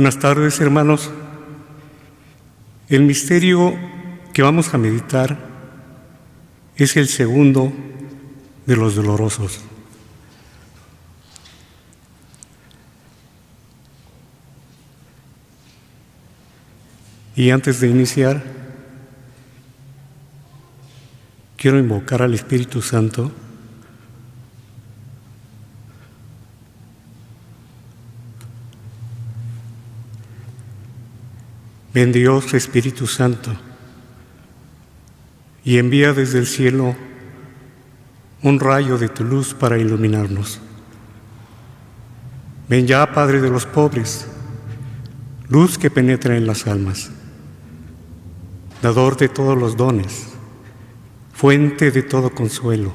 Buenas tardes, hermanos. El misterio que vamos a meditar es el segundo de los dolorosos. Y antes de iniciar, quiero invocar al Espíritu Santo Ven Dios, Espíritu Santo, y envía desde el cielo un rayo de tu luz para iluminarnos. Ven ya, Padre de los pobres, luz que penetra en las almas, dador de todos los dones, fuente de todo consuelo,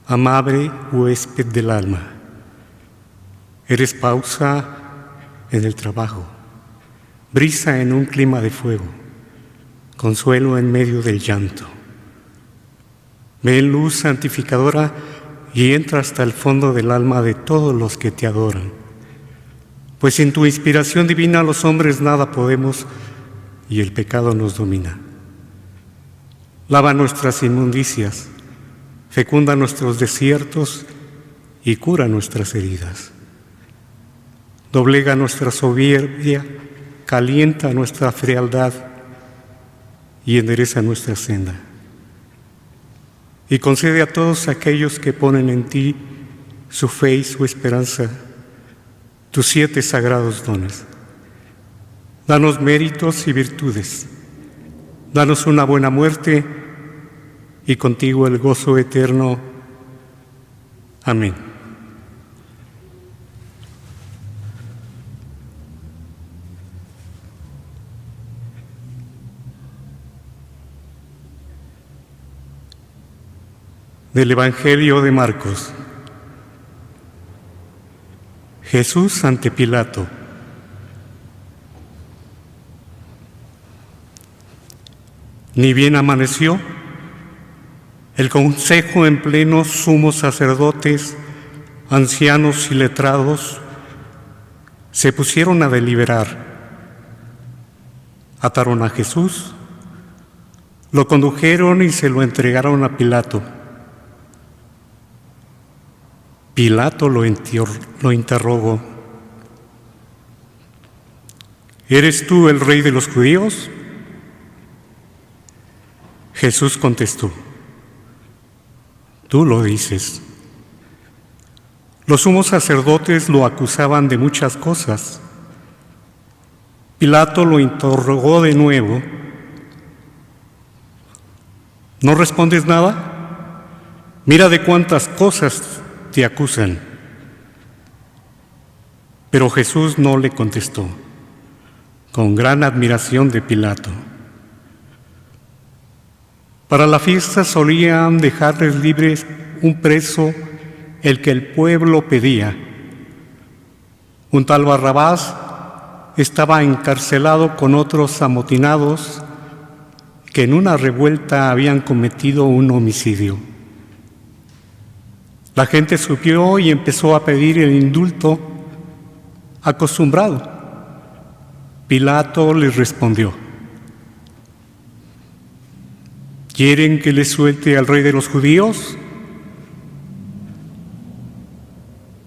amable huésped del alma. Eres pausa en el trabajo, brisa en un clima de fuego, consuelo en medio del llanto. Ven luz santificadora y entra hasta el fondo del alma de todos los que te adoran. Pues sin tu inspiración divina los hombres nada podemos y el pecado nos domina. Lava nuestras inmundicias, fecunda nuestros desiertos y cura nuestras heridas. Doblega nuestra soberbia, calienta nuestra frialdad y endereza nuestra senda. Y concede a todos aquellos que ponen en ti su fe y su esperanza tus 7 sagrados dones. Danos méritos y virtudes. Danos una buena muerte y contigo el gozo eterno. Amén. Del Evangelio de Marcos. Jesús ante Pilato. Ni bien amaneció, el consejo en pleno, sumos sacerdotes, ancianos y letrados, se pusieron a deliberar. Ataron a Jesús, lo condujeron y se lo entregaron a Pilato. Pilato lo interrogó: ¿Eres tú el rey de los judíos? Jesús contestó: Tú lo dices. Los sumos sacerdotes lo acusaban de muchas cosas. Pilato lo interrogó de nuevo: ¿No respondes nada? Mira de cuántas cosas te acusan. Pero Jesús no le contestó, con gran admiración de Pilato. Para la fiesta solían dejarles libres un preso, el que el pueblo pedía. Un tal Barrabás estaba encarcelado con otros amotinados que en una revuelta habían cometido un homicidio. La gente subió y empezó a pedir el indulto acostumbrado. Pilato les respondió: ¿Quieren que les suelte al rey de los judíos?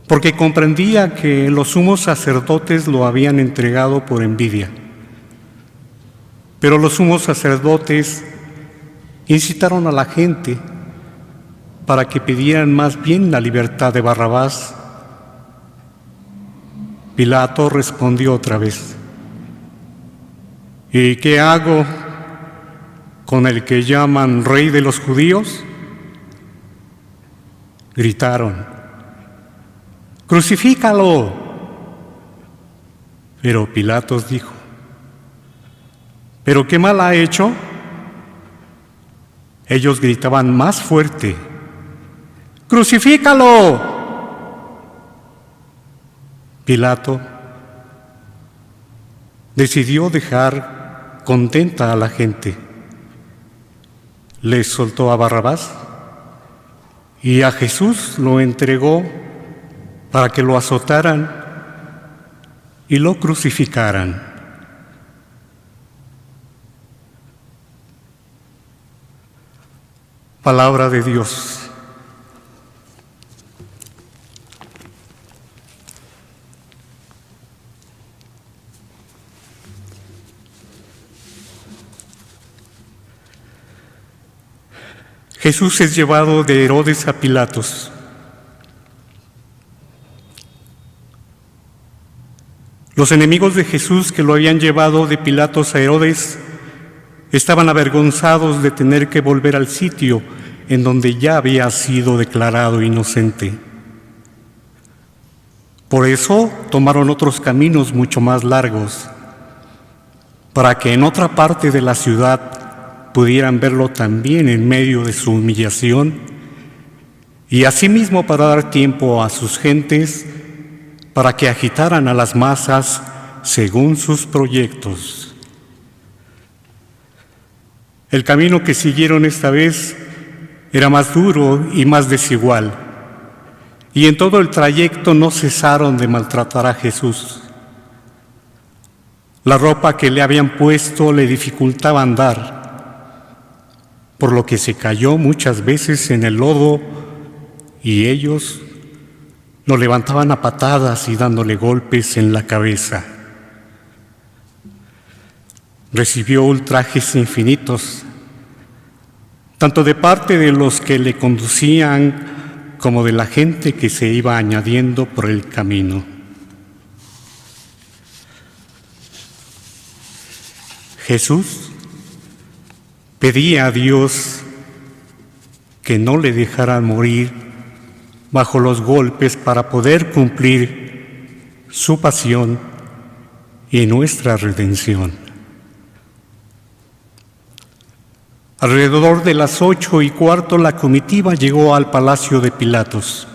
Porque comprendía que los sumos sacerdotes lo habían entregado por envidia. Pero los sumos sacerdotes incitaron a la gente para que pidieran más bien la libertad de Barrabás. Pilato respondió otra vez: ¿Y qué hago con el que llaman rey de los judíos? Gritaron: ¡Crucifícalo! Pero Pilato dijo: ¿Pero qué mal ha hecho? Ellos gritaban más fuerte: ¡Crucifícalo! Pilato decidió dejar contenta a la gente. Les soltó a Barrabás y a Jesús lo entregó para que lo azotaran y lo crucificaran. Palabra de Dios. Jesús es llevado de Herodes a Pilatos. Los enemigos de Jesús que lo habían llevado de Pilatos a Herodes estaban avergonzados de tener que volver al sitio en donde ya había sido declarado inocente. Por eso tomaron otros caminos mucho más largos, para que en otra parte de la ciudad pudieran verlo también en medio de su humillación, y asimismo para dar tiempo a sus gentes para que agitaran a las masas según sus proyectos. El camino que siguieron esta vez era más duro y más desigual, y en todo el trayecto no cesaron de maltratar a Jesús. La ropa que le habían puesto le dificultaba andar, por lo que se cayó muchas veces en el lodo, y ellos lo levantaban a patadas y dándole golpes en la cabeza. Recibió ultrajes infinitos, tanto de parte de los que le conducían como de la gente que se iba añadiendo por el camino. Jesús pedía a Dios que no le dejaran morir bajo los golpes para poder cumplir su pasión y nuestra redención. Alrededor de las 8:15 la comitiva llegó al palacio de Pilatos.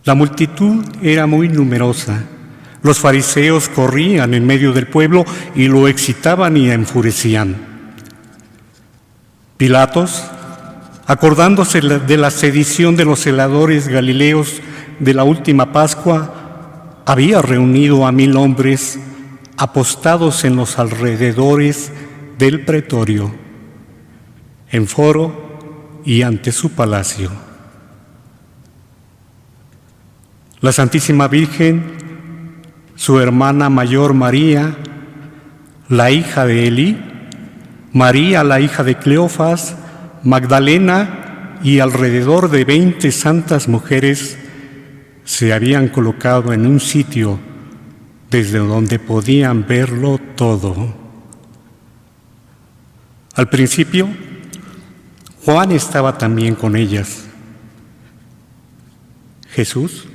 La multitud era muy numerosa. Los fariseos corrían en medio del pueblo y lo excitaban y enfurecían. Pilatos, acordándose de la sedición de los celadores galileos de la última Pascua, había reunido a 1000 hombres apostados en los alrededores del pretorio, en foro y ante su palacio. La Santísima Virgen, su hermana mayor María, la hija de Elí, María, la hija de Cleofas, Magdalena y alrededor de 20 santas mujeres se habían colocado en un sitio desde donde podían verlo todo. Al principio, Juan estaba también con ellas. Jesús,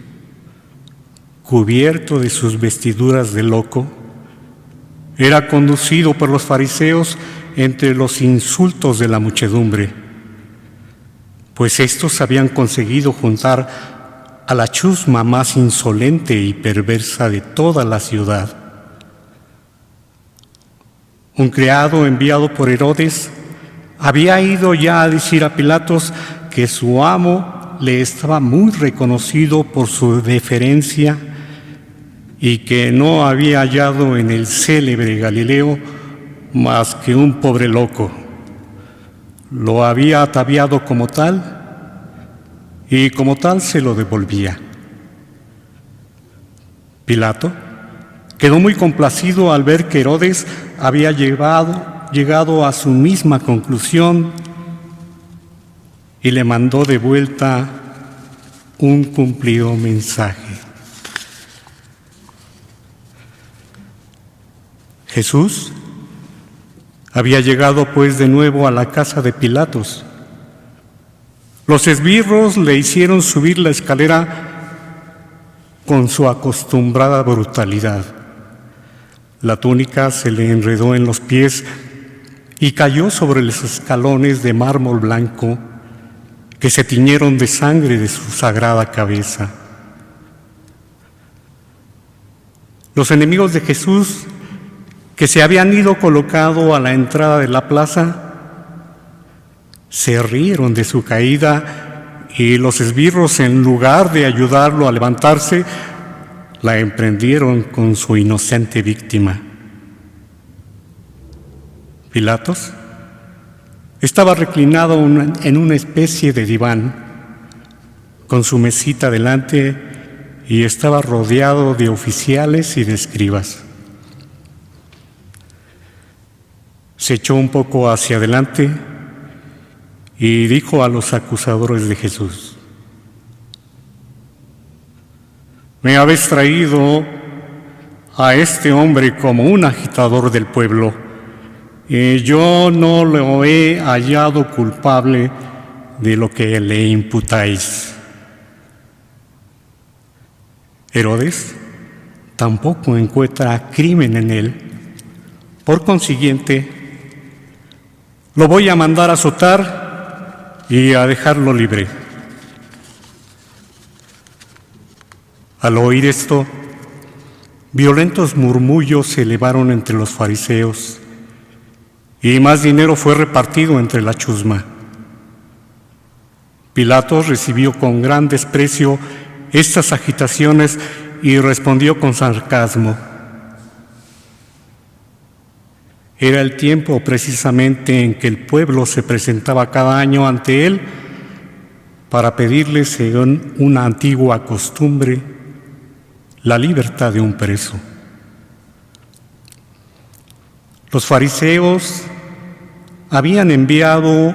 cubierto de sus vestiduras de loco, era conducido por los fariseos entre los insultos de la muchedumbre, pues estos habían conseguido juntar a la chusma más insolente y perversa de toda la ciudad. Un criado enviado por Herodes había ido ya a decir a Pilatos que su amo le estaba muy reconocido por su deferencia y que no había hallado en el célebre Galileo más que un pobre loco. Lo había ataviado como tal y como tal se lo devolvía. Pilato quedó muy complacido al ver que Herodes había llegado a su misma conclusión y le mandó de vuelta un cumplido mensaje. Jesús había llegado pues de nuevo a la casa de Pilatos. Los esbirros le hicieron subir la escalera con su acostumbrada brutalidad. La túnica se le enredó en los pies y cayó sobre los escalones de mármol blanco que se tiñeron de sangre de su sagrada cabeza. Los enemigos de Jesús, que se habían ido colocado a la entrada de la plaza, se rieron de su caída y los esbirros, en lugar de ayudarlo a levantarse, la emprendieron con su inocente víctima. Pilatos estaba reclinado en una especie de diván, con su mesita delante, y estaba rodeado de oficiales y de escribas. Se echó un poco hacia adelante y dijo a los acusadores de Jesús: «Me habéis traído a este hombre como un agitador del pueblo, y yo no lo he hallado culpable de lo que le imputáis». Herodes tampoco encuentra crimen en él. Por consiguiente, lo voy a mandar a azotar y a dejarlo libre. Al oír esto, violentos murmullos se elevaron entre los fariseos y más dinero fue repartido entre la chusma. Pilatos recibió con gran desprecio estas agitaciones y respondió con sarcasmo. Era el tiempo precisamente en que el pueblo se presentaba cada año ante él para pedirle, según una antigua costumbre, la libertad de un preso. Los fariseos habían enviado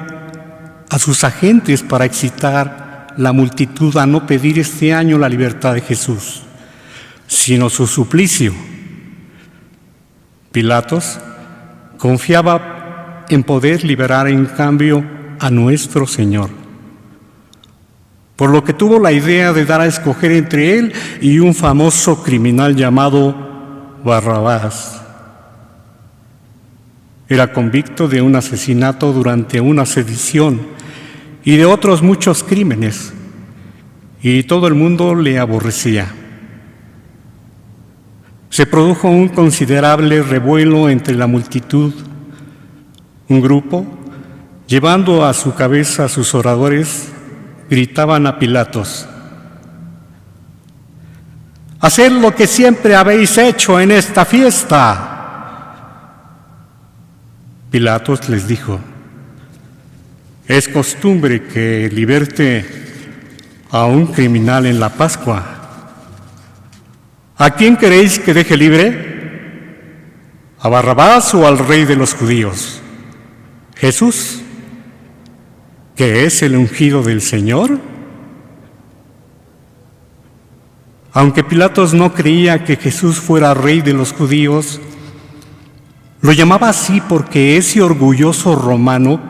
a sus agentes para excitar la multitud a no pedir este año la libertad de Jesús, sino su suplicio. Pilatos confiaba en poder liberar en cambio a nuestro Señor, por lo que tuvo la idea de dar a escoger entre él y un famoso criminal llamado Barrabás. Era convicto de un asesinato durante una sedición y de otros muchos crímenes, y todo el mundo le aborrecía. Se produjo un considerable revuelo entre la multitud. Un grupo, llevando a su cabeza a sus oradores, gritaban a Pilatos: «¡Haced lo que siempre habéis hecho en esta fiesta!». Pilatos les dijo: «Es costumbre que liberte a un criminal en la Pascua. ¿A quién queréis que deje libre? ¿A Barrabás o al rey de los judíos? ¿Jesús, que es el ungido del Señor?». Aunque Pilatos no creía que Jesús fuera rey de los judíos, lo llamaba así porque ese orgulloso romano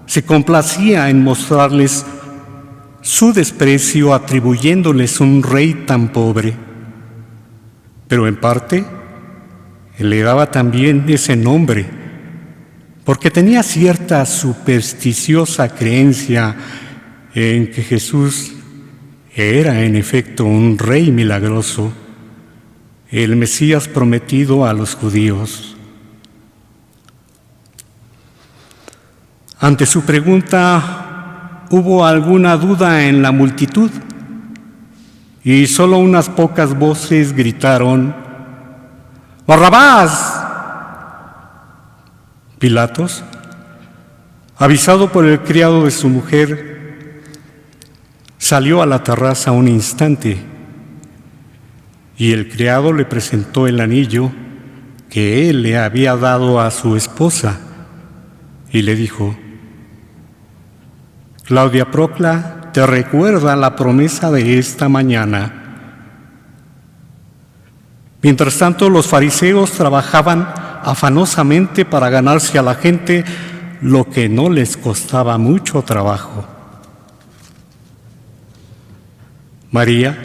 se complacía en mostrarles su desprecio atribuyéndoles un rey tan pobre. Pero en parte le daba también ese nombre porque tenía cierta supersticiosa creencia en que Jesús era en efecto un rey milagroso, el Mesías prometido a los judíos. Ante su pregunta, hubo alguna duda en la multitud y solo unas pocas voces gritaron: «¡Barrabás!». Pilatos, avisado por el criado de su mujer, salió a la terraza un instante y el criado le presentó el anillo que él le había dado a su esposa y le dijo: «Claudia Procla te recuerda la promesa de esta mañana». Mientras tanto, los fariseos trabajaban afanosamente para ganarse a la gente, lo que no les costaba mucho trabajo. María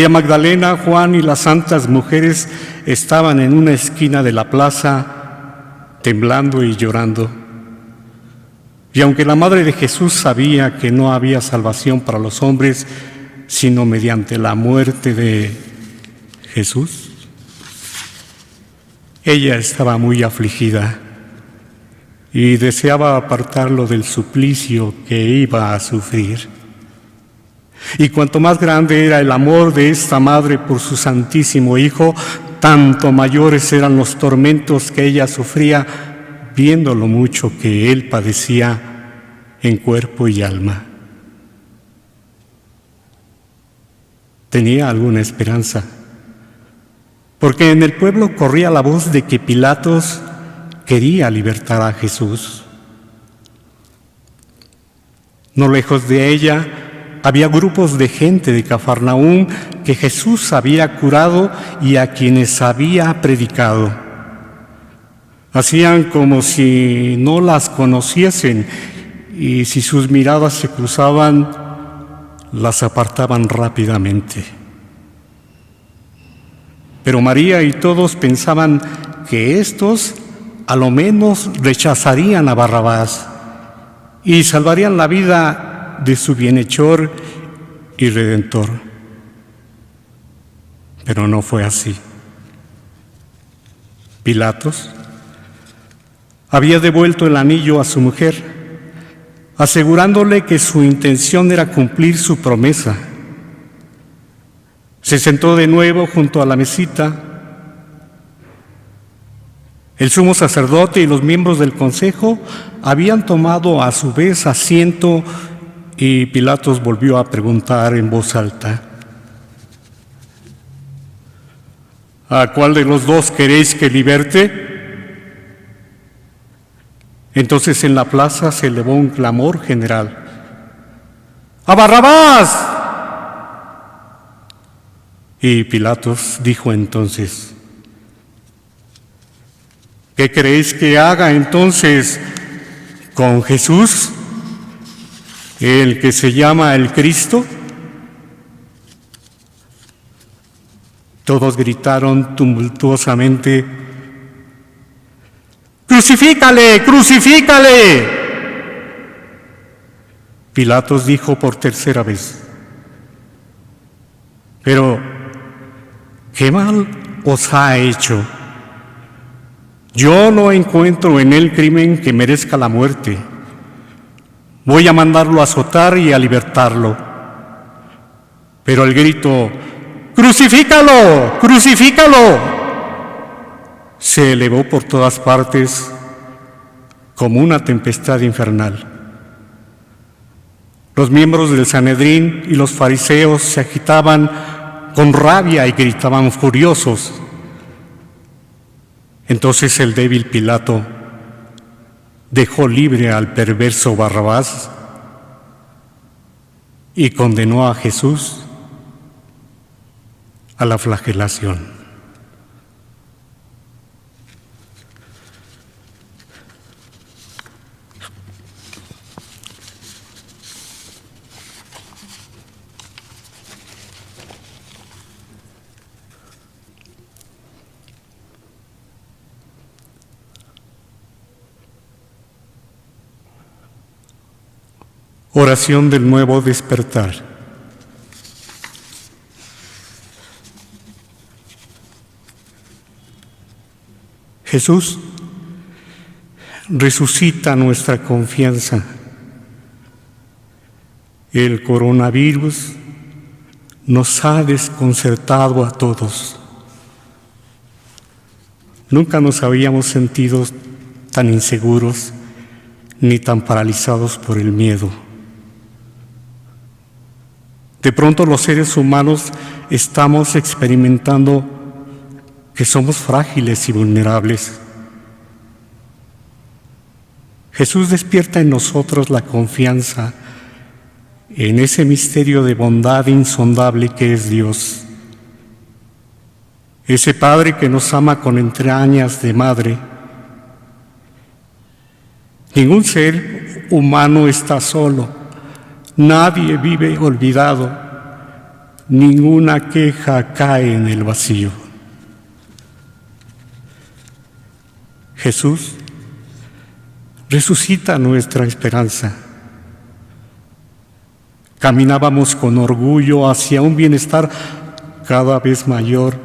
Magdalena, Juan y las santas mujeres estaban en una esquina de la plaza, temblando y llorando. Y aunque la madre de Jesús sabía que no había salvación para los hombres, sino mediante la muerte de Jesús, ella estaba muy afligida y deseaba apartarlo del suplicio que iba a sufrir. Y cuanto más grande era el amor de esta madre por su santísimo Hijo, tanto mayores eran los tormentos que ella sufría, viendo lo mucho que Él padecía en cuerpo y alma. Tenía alguna esperanza, porque en el pueblo corría la voz de que Pilatos quería libertar a Jesús. No lejos de ella había grupos de gente de Cafarnaúm que Jesús había curado y a quienes había predicado. Hacían como si no las conociesen, y si sus miradas se cruzaban, las apartaban rápidamente. Pero María y todos pensaban que estos a lo menos rechazarían a Barrabás y salvarían la vida de su bienhechor y redentor. Pero no fue así. Pilatos había devuelto el anillo a su mujer, asegurándole que su intención era cumplir su promesa. Se sentó de nuevo junto a la mesita. El sumo sacerdote y los miembros del consejo habían tomado a su vez asiento, y Pilatos volvió a preguntar en voz alta: ¿a cuál de los dos queréis que liberte? Entonces en la plaza se elevó un clamor general: ¡a Barrabás! Y Pilatos dijo entonces: ¿qué queréis que haga entonces con Jesús, el que se llama el Cristo? Todos gritaron tumultuosamente: ¡crucifícale! ¡Crucifícale! Pilatos dijo por tercera vez: pero ¿qué mal os ha hecho? Yo no encuentro en él crimen que merezca la muerte. Voy a mandarlo a azotar y a libertarlo. Pero el grito: ¡crucifícalo! ¡Crucifícalo!, se elevó por todas partes como una tempestad infernal. Los miembros del Sanedrín y los fariseos se agitaban con rabia y gritaban furiosos. Entonces el débil Pilato dejó libre al perverso Barrabás y condenó a Jesús a la flagelación. Oración del nuevo despertar. Jesús, resucita nuestra confianza. El coronavirus nos ha desconcertado a todos. Nunca nos habíamos sentido tan inseguros ni tan paralizados por el miedo. De pronto los seres humanos estamos experimentando que somos frágiles y vulnerables. Jesús despierta en nosotros la confianza en ese misterio de bondad insondable que es Dios. Ese Padre que nos ama con entrañas de madre. Ningún ser humano está solo. Nadie vive olvidado, ninguna queja cae en el vacío. Jesús resucita nuestra esperanza. Caminábamos con orgullo hacia un bienestar cada vez mayor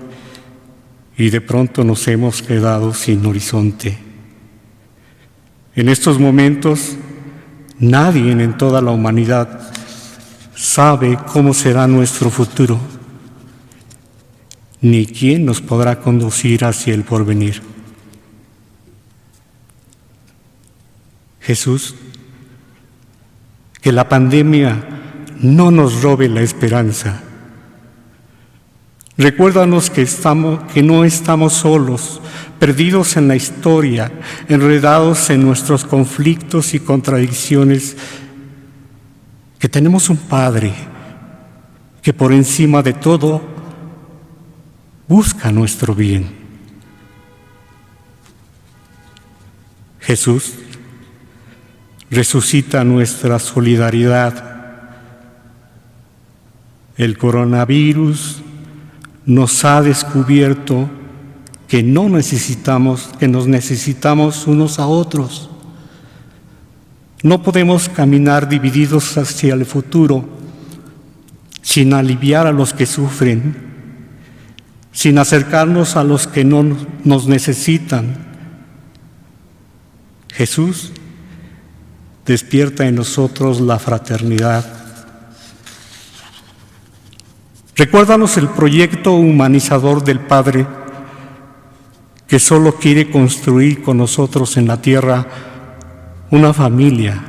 y de pronto nos hemos quedado sin horizonte. En estos momentos, nadie en toda la humanidad sabe cómo será nuestro futuro, ni quién nos podrá conducir hacia el porvenir. Jesús, que la pandemia no nos robe la esperanza. Recuérdanos que no estamos solos, perdidos en la historia, enredados en nuestros conflictos y contradicciones, que tenemos un Padre que por encima de todo busca nuestro bien. Jesús, resucita nuestra solidaridad. El coronavirus nos ha descubierto que nos necesitamos unos a otros. No podemos caminar divididos hacia el futuro sin aliviar a los que sufren, sin acercarnos a los que no nos necesitan. Jesús, despierta en nosotros la fraternidad. Recuérdanos el proyecto humanizador del Padre, que solo quiere construir con nosotros en la tierra una familia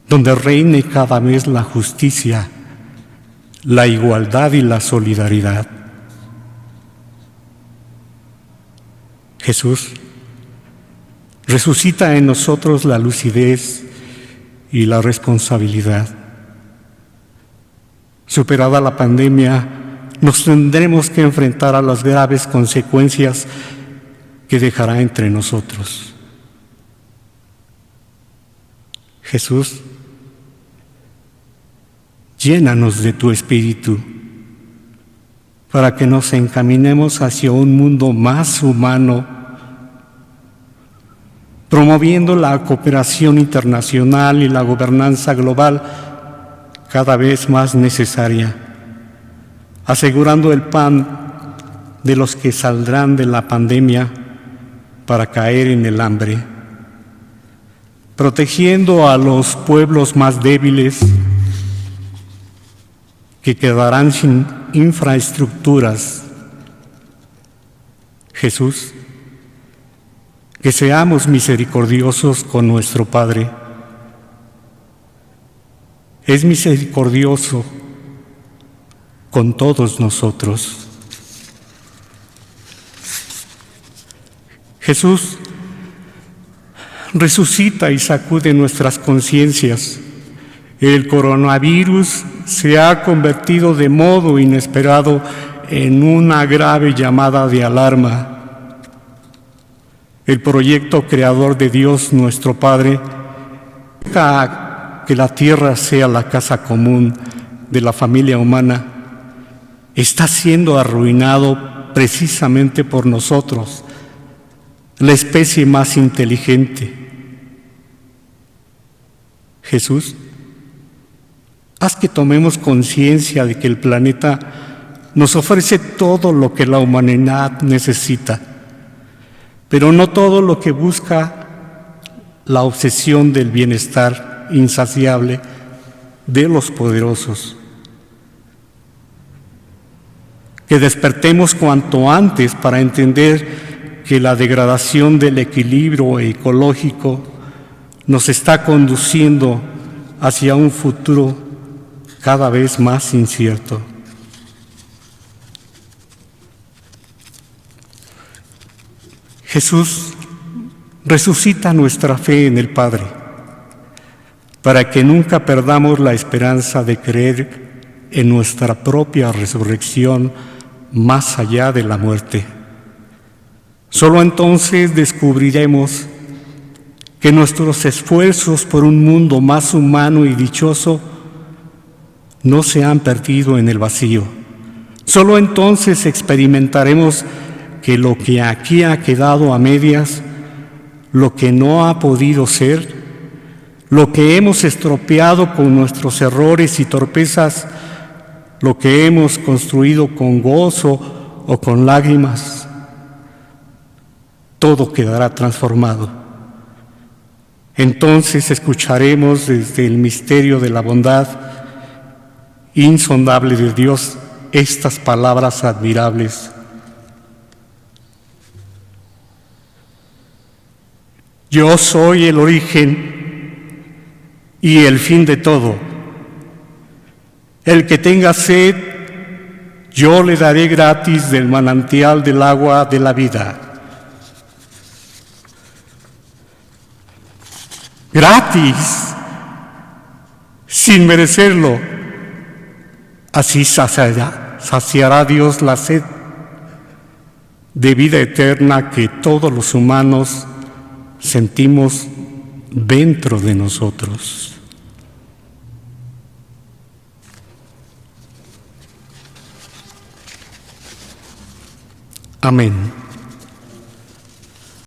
donde reine cada vez la justicia, la igualdad y la solidaridad. Jesús, resucita en nosotros la lucidez y la responsabilidad. Superada la pandemia, nos tendremos que enfrentar a las graves consecuencias que dejará entre nosotros. Jesús, llénanos de tu Espíritu para que nos encaminemos hacia un mundo más humano, promoviendo la cooperación internacional y la gobernanza global cada vez más necesaria, asegurando el pan de los que saldrán de la pandemia para caer en el hambre, protegiendo a los pueblos más débiles que quedarán sin infraestructuras. Jesús, que seamos misericordiosos con nuestro Padre. Es misericordioso con todos nosotros. Jesús, resucita y sacude nuestras conciencias. El coronavirus se ha convertido de modo inesperado en una grave llamada de alarma. El proyecto creador de Dios, nuestro Padre, que la tierra sea la casa común de la familia humana, está siendo arruinado precisamente por nosotros, la especie más inteligente. Jesús, haz que tomemos conciencia de que el planeta nos ofrece todo lo que la humanidad necesita, pero no todo lo que busca la obsesión del bienestar insaciable de los poderosos. Que despertemos cuanto antes para entender que la degradación del equilibrio ecológico nos está conduciendo hacia un futuro cada vez más incierto. Jesús, resucita nuestra fe en el Padre, para que nunca perdamos la esperanza de creer en nuestra propia resurrección más allá de la muerte. Solo entonces descubriremos que nuestros esfuerzos por un mundo más humano y dichoso no se han perdido en el vacío. Solo entonces experimentaremos que lo que aquí ha quedado a medias, lo que no ha podido ser, lo que hemos estropeado con nuestros errores y torpezas, lo que hemos construido con gozo o con lágrimas, todo quedará transformado. Entonces escucharemos desde el misterio de la bondad insondable de Dios estas palabras admirables. Yo soy el origen y el fin de todo. El que tenga sed, yo le daré gratis del manantial del agua de la vida. Gratis, sin merecerlo. Así saciará Dios la sed de vida eterna que todos los humanos sentimos dentro de nosotros. Amén.